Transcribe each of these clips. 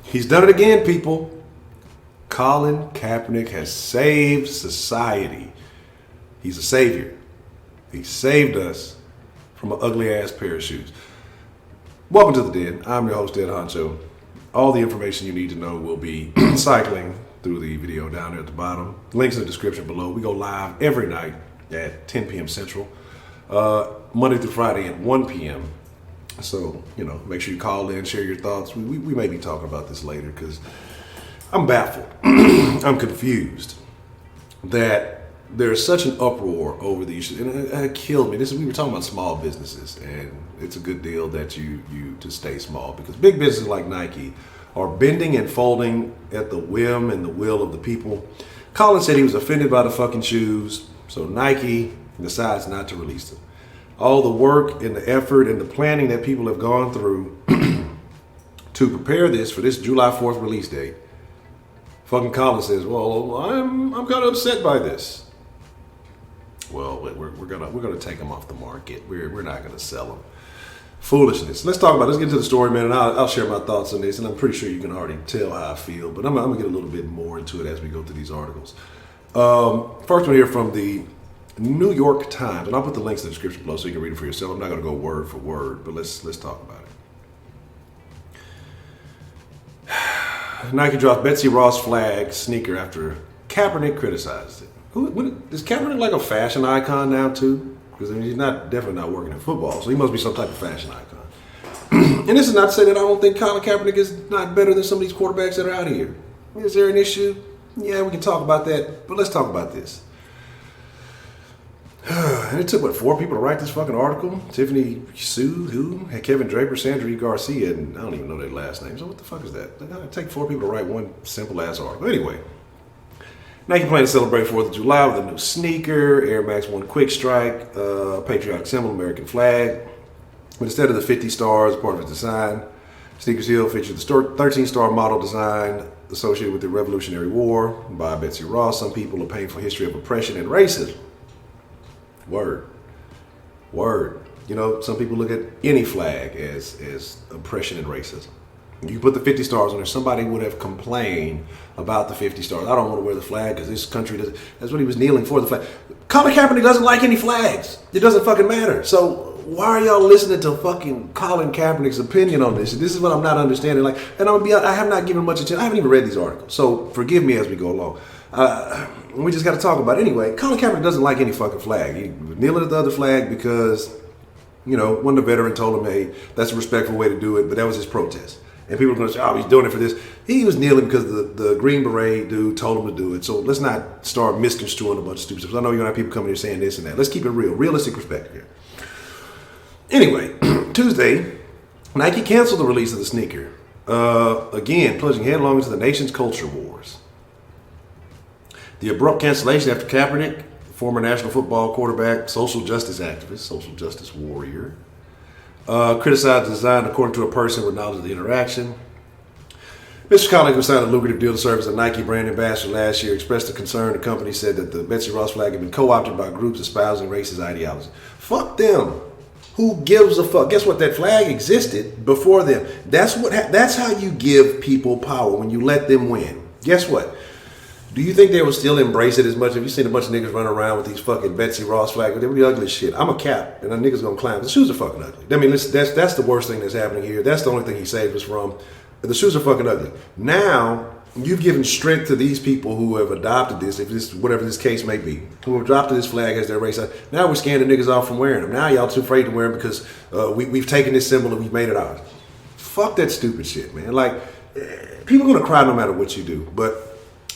He's done it again, people. Colin Kaepernick has saved society. He's a savior. He saved us from an ugly-ass pair of shoes. Welcome to The Den. I'm your host, Ed Honcho. All the information you need to know will be cycling through the video down there at the bottom. Links in the description below. We go live every night at 10 p.m. Central, Monday through Friday at 1 p.m. So, make sure you call in, share your thoughts. We may be talking about this later because I'm baffled. I'm confused that there's such an uproar over these, and it killed me. We were talking about small businesses, and it's a good deal that you to stay small because big businesses like Nike are bending and folding at the whim and the will of the people. Colin said he was offended by the fucking shoes, so Nike decides not to release them. All the work and the effort and the planning that people have gone through to prepare this for this July 4th release date. Fucking Colin says, "Well, I'm kind of upset by this." Well, we're gonna take them off the market. We're not gonna sell them. Foolishness. Let's get into the story, man, and I'll share my thoughts on this. And I'm pretty sure you can already tell how I feel, but I'm gonna get a little bit more into it as we go through these articles. First one here from the New York Times, and I'll put the links in the description below so you can read it for yourself. I'm not going to go word for word, but let's talk about it. Nike drops Betsy Ross flag sneaker after Kaepernick criticized it. Is Kaepernick like a fashion icon now too? Because he's definitely not working in football, so he must be some type of fashion icon. And this is not to say that I don't think Colin Kaepernick is not better than some of these quarterbacks that are out here. Is there an issue? Yeah, we can talk about that, but let's talk about this. And it took, 4 people to write this fucking article? Tiffany Sue, had Kevin Draper, Sandra E. Garcia, and I don't even know their last names. So what the fuck is that? It take 4 people to write one simple-ass article. Anyway, Nike planned to celebrate 4th of July with a new sneaker, Air Max 1 Quick Strike, patriotic symbol, American flag. But instead of the 50 stars, part of its design, sneakers heel featured the 13-star model design associated with the Revolutionary War by Betsy Ross. Some people, a painful history of oppression and racism. Word. Some people look at any flag as oppression and racism. You put the 50 stars on there, somebody would have complained about the 50 stars. I don't want to wear the flag because this country doesn't. That's what he was kneeling for, the flag. Colin Kaepernick doesn't like any flags. It doesn't fucking matter. So why are y'all listening to fucking Colin Kaepernick's opinion on this? This is what I'm not understanding. I have not given much attention. I haven't even read these articles. So forgive me as we go along. We just got to talk about it anyway. Colin Kaepernick doesn't like any fucking flag. He was kneeling at the other flag because, one of the veteran told him, hey, that's a respectful way to do it, but that was his protest. And people are going to say, oh, he's doing it for this. He was kneeling because the Green Beret dude told him to do it. So let's not start misconstruing a bunch of stupid stuff. I know you're going to have people coming here saying this and that. Let's keep it real. Realistic perspective here. Anyway, Tuesday, Nike canceled the release of the sneaker. Again, plunging headlong into the nation's culture wars. The abrupt cancellation after Kaepernick, former National Football quarterback, social justice activist, social justice warrior, criticized the design according to a person with knowledge of the interaction. Mr. Colin, who signed a lucrative deal to serve as a Nike brand ambassador last year, expressed a concern. The company said that the Betsy Ross flag had been co-opted by groups espousing racist ideology. Fuck them. Who gives a fuck? Guess what? That flag existed before them. That's how you give people power, when you let them win. Guess what? Do you think they will still embrace it as much? Have you seen a bunch of niggas running around with these fucking Betsy Ross flags? They be ugly as shit. I'm a cap, and a niggas gonna climb. The shoes are fucking ugly. I mean, listen, that's the worst thing that's happening here. That's the only thing he saved us from. The shoes are fucking ugly. Now, you've given strength to these people who have adopted this, whatever this case may be, who have adopted this flag as their race. Now we're scaring the niggas off from wearing them. Now y'all too afraid to wear them because we've taken this symbol and we've made it ours. Fuck that stupid shit, man. People are gonna cry no matter what you do, but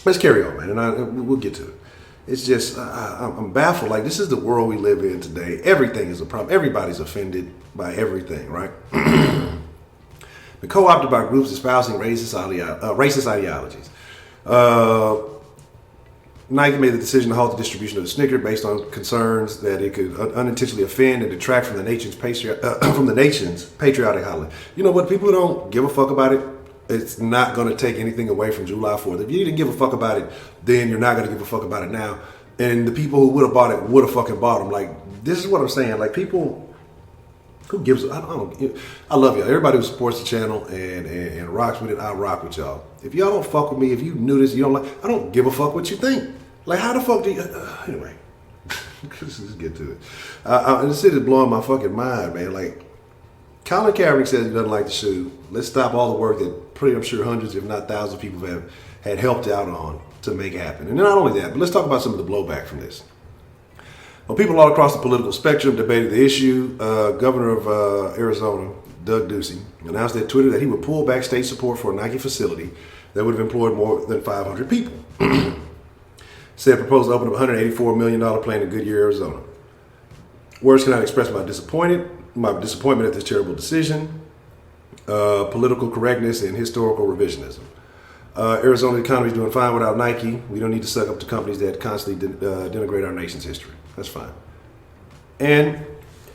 let's carry on, man, and we'll get to it. It's just, I'm baffled. This is the world we live in today. Everything is a problem. Everybody's offended by everything, right? Been co-opted by groups espousing racist ideologies. Nike made the decision to halt the distribution of the sneaker based on concerns that it could unintentionally offend and detract from the nation's patriotic holiday. You know what? People who don't give a fuck about it, it's not going to take anything away from July 4th. If you didn't give a fuck about it, then you're not going to give a fuck about it now. And the people who would have bought it would have fucking bought them. This is what I'm saying. People, Who gives? I don't. I love y'all. Everybody who supports the channel and rocks with it, I rock with y'all. If y'all don't fuck with me, if you knew this, you don't like. I don't give a fuck what you think. Like, how the fuck do you? Anyway, let's just get to it. This shit is blowing my fucking mind, man. Like, Colin Kaepernick says he doesn't like the shoe. Let's stop all the work that I'm sure hundreds, if not thousands, of people had helped out on to make happen. And not only that, but let's talk about some of the blowback from this. Well, people all across the political spectrum debated the issue. Governor of Arizona, Doug Ducey, announced at Twitter that he would pull back state support for a Nike facility that would have employed more than 500 people. Said proposed to open up a $184 million plant in Goodyear, Arizona. Words cannot express my disappointment at this terrible decision, political correctness, and historical revisionism. Arizona's economy is doing fine without Nike. We don't need to suck up to companies that constantly denigrate our nation's history. That's fine. And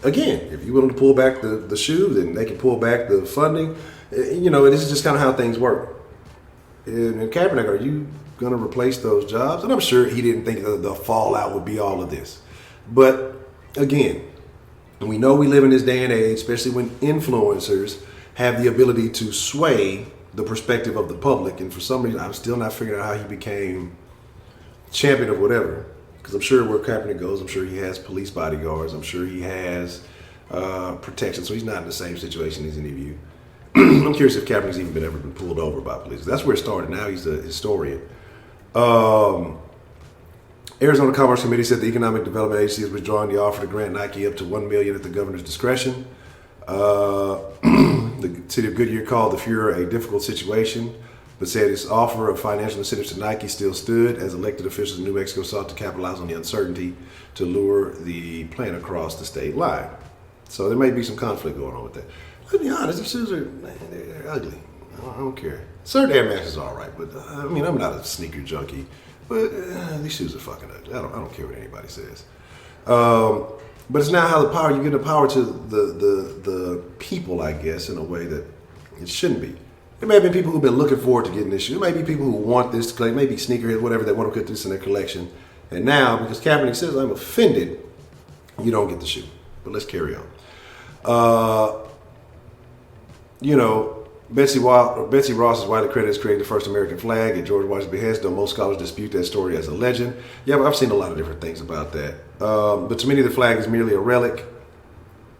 again, if you're willing to pull back the shoe, then they can pull back the funding. You know, this is just kind of how things work. And Kaepernick, are you going to replace those jobs? And I'm sure he didn't think the fallout would be all of this. But again, we know we live in this day and age, especially when influencers have the ability to sway the perspective of the public. And for some reason, I'm still not figuring out how he became champion of whatever. Because I'm sure where Kaepernick goes, I'm sure he has police bodyguards. I'm sure he has protection. So he's not in the same situation as any of you. I'm curious if Kaepernick's even ever been pulled over by police. That's where it started. Now he's a historian. Arizona Commerce Committee said the Economic Development Agency is withdrawing the offer to grant Nike up to $1 million at the governor's discretion. The city of Goodyear called the furor a difficult situation, but said its offer of financial incentives to Nike still stood as elected officials in New Mexico sought to capitalize on the uncertainty to lure the plant across the state line. So there may be some conflict going on with that. Let's be honest, the shoes are they're ugly. I don't care. Certain Air Maxes are all right, but I mean, I'm not a sneaker junkie, but these shoes are fucking ugly. I don't care what anybody says. But it's now how the power, you give the power to the people, I guess, in a way that it shouldn't be. There may have been people who've been looking forward to getting this shoe. There may be people who want this to collect, maybe sneakerheads, whatever, they want to put this in their collection. And now, because Kaepernick says, I'm offended, you don't get the shoe. But let's carry on. You know, Betsy Ross is widely credited as creating the first American flag at George Washington's behest, though most scholars dispute that story as a legend. Yeah, but I've seen a lot of different things about that. But to many, the flag is merely a relic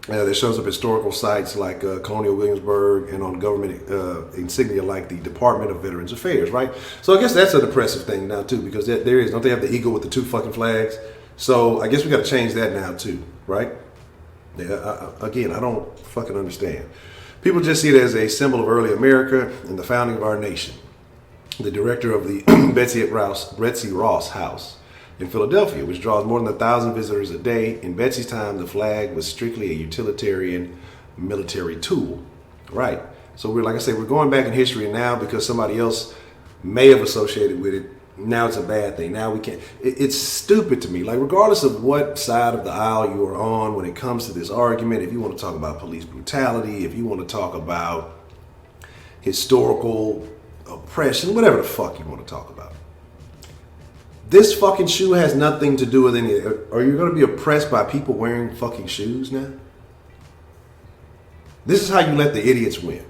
that shows up at historical sites like Colonial Williamsburg and on government insignia like the Department of Veterans Affairs, right? So I guess that's a depressive thing now, too, because don't they have the eagle with the two fucking flags? So I guess we got to change that now, too, right? Yeah, again, I don't fucking understand. People just see it as a symbol of early America and the founding of our nation. The director of the Betsy Ross House in Philadelphia, which draws more than 1,000 visitors a day. In Betsy's time, the flag was strictly a utilitarian military tool. Right. So like I said, we're going back in history now because somebody else may have associated with it. Now it's a bad thing. Now we can't. It's stupid to me. Like, regardless of what side of the aisle you are on when it comes to this argument, if you want to talk about police brutality, if you want to talk about historical oppression, whatever the fuck you want to talk about, this fucking shoe has nothing to do with any. Are you going to be oppressed by people wearing fucking shoes now? This is how you let the idiots win.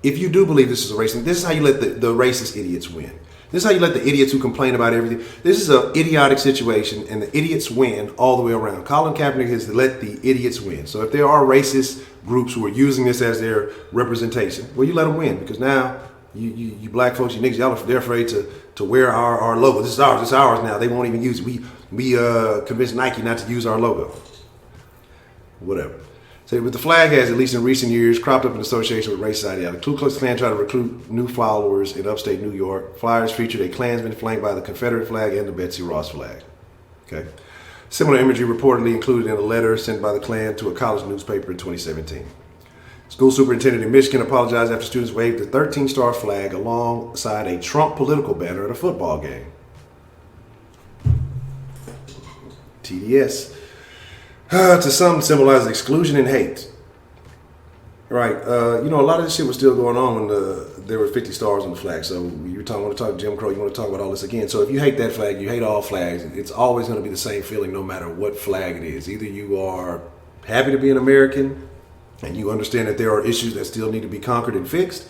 If you do believe this is a racist, this is how you let the racist idiots win. This is how you let the idiots who complain about everything. This is an idiotic situation, and the idiots win all the way around. Colin Kaepernick has let the idiots win. So if there are racist groups who are using this as their representation, well, you let them win, because now you black folks, you niggas, they're afraid to wear our logo. This is ours. It's ours now. They won't even use it. We convinced Nike not to use our logo. Whatever. So, but the flag has, at least in recent years, cropped up in association with racist ideology. Ku Klux Klan tried to recruit new followers in upstate New York. Flyers featured a Klansman flanked by the Confederate flag and the Betsy Ross flag. Okay. Similar imagery reportedly included in a letter sent by the Klan to a college newspaper in 2017. School superintendent in Michigan apologized after students waved the 13-star flag alongside a Trump political banner at a football game. TDS. To some, symbolizes exclusion and hate. Right. You know, a lot of this shit was still going on when there were 50 stars on the flag. So you want to talk Jim Crow, you want to talk about all this again. So if you hate that flag, you hate all flags. It's always going to be the same feeling no matter what flag it is. Either you are happy to be an American, and you understand that there are issues that still need to be conquered and fixed,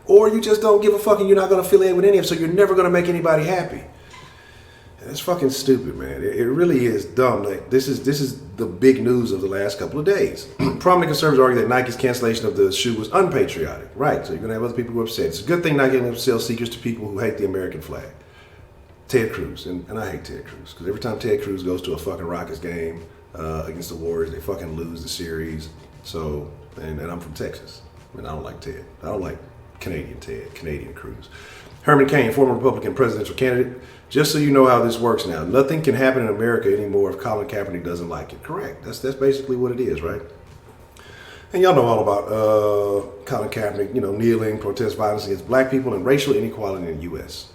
or you just don't give a fuck and you're not going to affiliate with any of them, so you're never going to make anybody happy. And it's fucking stupid, man. It really is dumb. Like this is the big news of the last couple of days. Prominent conservatives argue that Nike's cancellation of the shoe was unpatriotic. Right, so you're going to have other people who are upset. It's a good thing Nike doesn't sell sneakers to people who hate the American flag. Ted Cruz, and I hate Ted Cruz, because every time Ted Cruz goes to a fucking Rockets game against the Warriors, they fucking lose the series. So, and I'm from Texas, and I don't like Ted. I don't like Canadian Ted, Canadian Cruz. Herman Cain, former Republican presidential candidate. Just so you know how this works now, nothing can happen in America anymore if Colin Kaepernick doesn't like it. Correct. That's basically what it is, right? And y'all know all about Colin Kaepernick, kneeling, protest violence against black people, and racial inequality in the U.S.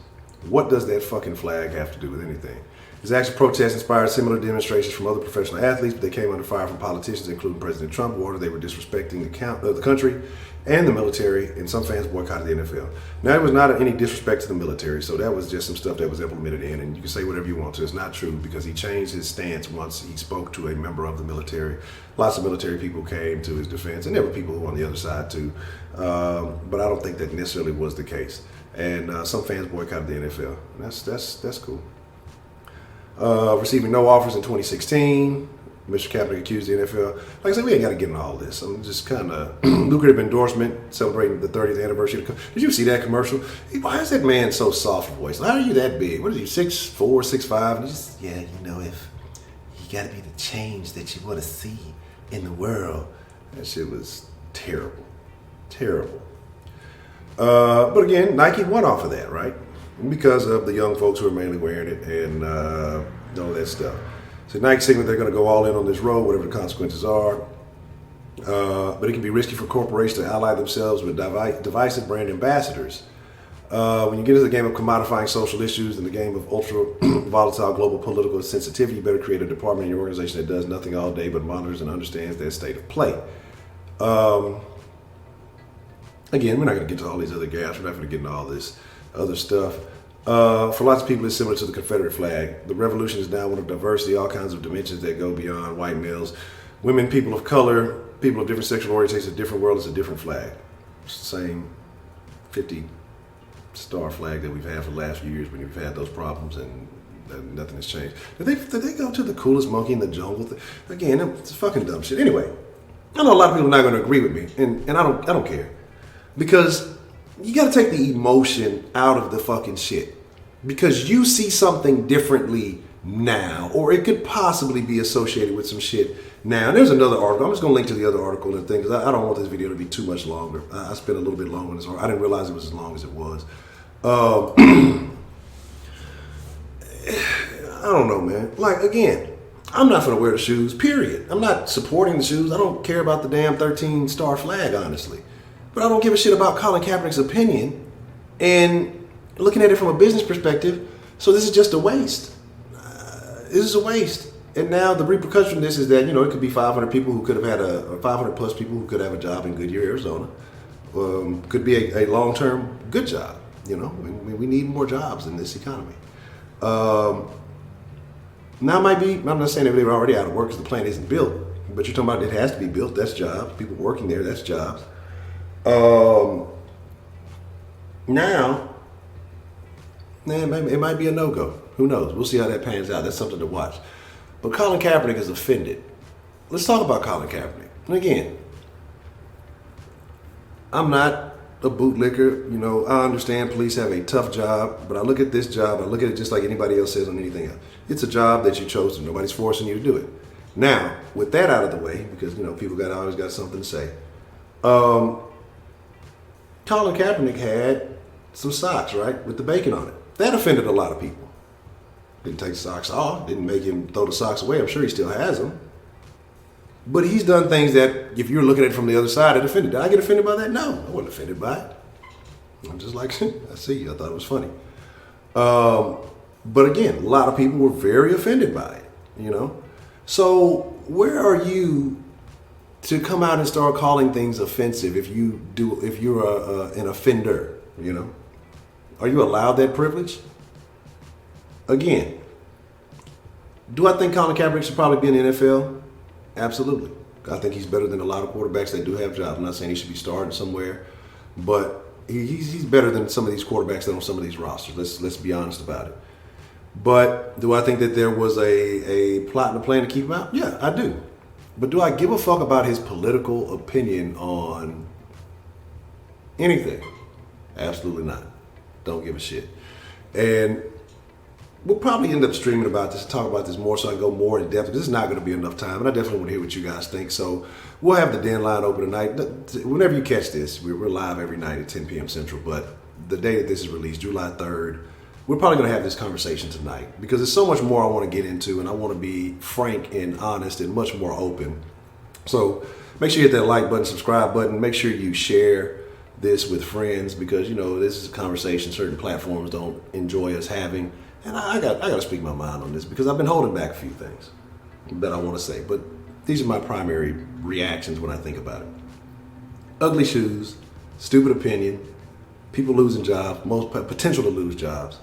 What does that fucking flag have to do with anything? His actual protests inspired similar demonstrations from other professional athletes, but they came under fire from politicians, including President Trump, who ordered they were disrespecting the country and the military, and some fans boycotted the NFL. Now, it was not any disrespect to the military, so that was just some stuff that was implemented in, and you can say whatever you want to. It's not true, because he changed his stance once he spoke to a member of the military. Lots of military people came to his defense, and there were people who were on the other side too, but I don't think that necessarily was the case. And some fans boycotted the NFL. And that's cool. Receiving no offers in 2016. Mr. Kaepernick accused the NFL. Like I said, we ain't got to get into all this. I'm just kind of lucrative endorsement celebrating the 30th anniversary. Did you see that commercial? Why is that man so soft voiced? How are you that big? What is he, 6'4", 6'5"? And just, if you got to be the change that you want to see in the world. That shit was terrible. Terrible. But again, Nike won off of that, right? Because of the young folks who are mainly wearing it and all that stuff. So Nike saying that they're going to go all in on this road, whatever the consequences are. But it can be risky for corporations to ally themselves with divisive brand ambassadors. When you get into the game of commodifying social issues and the game of ultra volatile global political sensitivity, you better create a department in your organization that does nothing all day but monitors and understands that state of play. Again, we're not going to get to all these other gaps. We're not going to get into all this other stuff. For lots of people, it's similar to the Confederate flag. The revolution is now one of diversity, all kinds of dimensions that go beyond white males. Women, people of color, people of different sexual orientations, a different world is a different flag. It's the same 50-star flag that we've had for the last few years when we've had those problems and nothing has changed. Did they go to the coolest monkey in the jungle? Again, it's fucking dumb shit. Anyway, I know a lot of people are not going to agree with me, and I don't care. Because you got to take the emotion out of the fucking shit. Because you see something differently now, or it could possibly be associated with some shit now. And there's another article. I'm just going to link to the other article and thing, because I don't want this video to be too much longer. I spent a little bit longer on this article. I didn't realize it was as long as it was. I don't know, man. Like, again, I'm not going to wear the shoes, period. I'm not supporting the shoes. I don't care about the damn 13-star flag, honestly. But I don't give a shit about Colin Kaepernick's opinion and looking at it from a business perspective. So this is just a waste. This is a waste. And now the repercussion of this is that, it could be 500 people who could have had 500 plus people who could have a job in Goodyear, Arizona. Could be a long-term good job. We need more jobs in this economy. Now it might be, I'm not saying that they're already out of work because the plant isn't built, but you're talking about it has to be built. That's jobs. People working there, that's jobs. Now, it might be a no-go. Who knows? We'll see how that pans out. That's something to watch. But Colin Kaepernick is offended. Let's talk about Colin Kaepernick. And again, I'm not a bootlicker. I understand police have a tough job, but I look at this job, I look at it just like anybody else says on anything else. It's a job that you chose to. Nobody's forcing you to do it. Now, with that out of the way, because, people always got something to say. Colin Kaepernick had some socks, right, with the bacon on it. That offended a lot of people. Didn't take the socks off, didn't make him throw the socks away. I'm sure he still has them. But he's done things that, if you're looking at it from the other side, it offended. Did I get offended by that? No, I wasn't offended by it. I'm just like, I see you. I thought it was funny. But again, a lot of people were very offended by it, So where are you to come out and start calling things offensive if you're an offender, Are you allowed that privilege? Again, do I think Colin Kaepernick should probably be in the NFL? Absolutely. I think he's better than a lot of quarterbacks that do have jobs. I'm not saying he should be starting somewhere, but he's better than some of these quarterbacks that are on some of these rosters. Let's be honest about it. But do I think that there was a plot and a plan to keep him out? Yeah, I do. But do I give a fuck about his political opinion on anything? Absolutely not. Don't give a shit. And we'll probably end up streaming about this, talk about this more so I can go more in depth. This is not going to be enough time, and I definitely want to hear what you guys think. So we'll have the den line open tonight. Whenever you catch this, we're live every night at 10 p.m. Central, but the day that this is released, July 3rd, we're probably going to have this conversation tonight because there's so much more I want to get into, and I want to be frank and honest and much more open. So make sure you hit that like button, subscribe button. Make sure you share this with friends because, you know, this is a conversation certain platforms don't enjoy us having. And I got to speak my mind on this because I've been holding back a few things that I want to say. But these are my primary reactions when I think about it. Ugly shoes, stupid opinion, people losing jobs, most potential to lose jobs,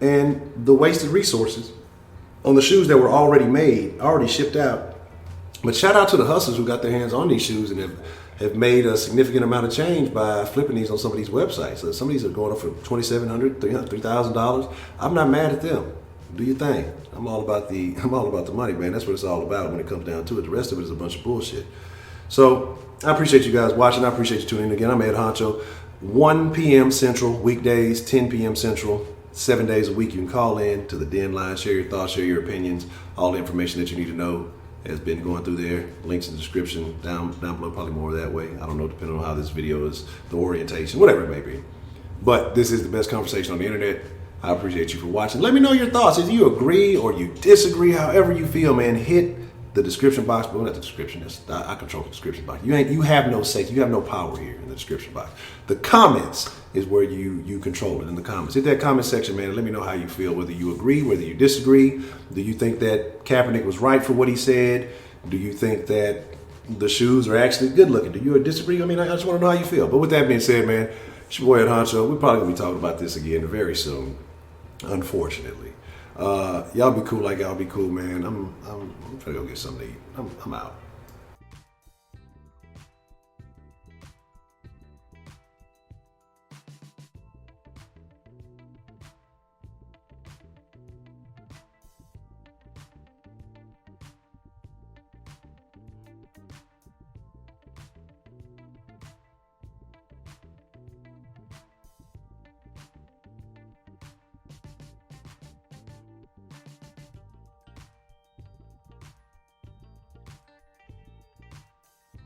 and the wasted resources on the shoes that were already made, already shipped out. But shout out to the hustlers who got their hands on these shoes and have made a significant amount of change by flipping these on some of these websites. So some of these are going up for $2,700, $300, $3,000. I'm not mad at them. Do your thing. I'm all about the money, man. That's what it's all about when it comes down to it. The rest of it is a bunch of bullshit. So I appreciate you guys watching. I appreciate you tuning in again. I'm Ed Honcho. 1 p.m. Central, weekdays, 10 p.m. Central, 7 days a week. You can call in to the den line, share your thoughts, share your opinions, all the information that you need to know has been going through there. Links in the description down below, probably more that way. I don't know, depending on how this video is, the orientation, whatever it may be. But this is the best conversation on the internet. I appreciate you for watching. Let me know your thoughts. If you agree or you disagree, however you feel, man, hit the description box. But not the description. I control the description box. You have no say. You have no power here in the description box. The comments is where you control it in the comments. Hit that comment section, man, and let me know how you feel, whether you agree, whether you disagree. Do you think that Kaepernick was right for what he said? Do you think that the shoes are actually good looking? Do you disagree? I mean, I just want to know how you feel. But with that being said, man, it's your boy Ed Honcho. We're probably going to be talking about this again very soon, unfortunately. Y'all be cool like y'all be cool, man. I'm trying to go get something to eat. I'm out.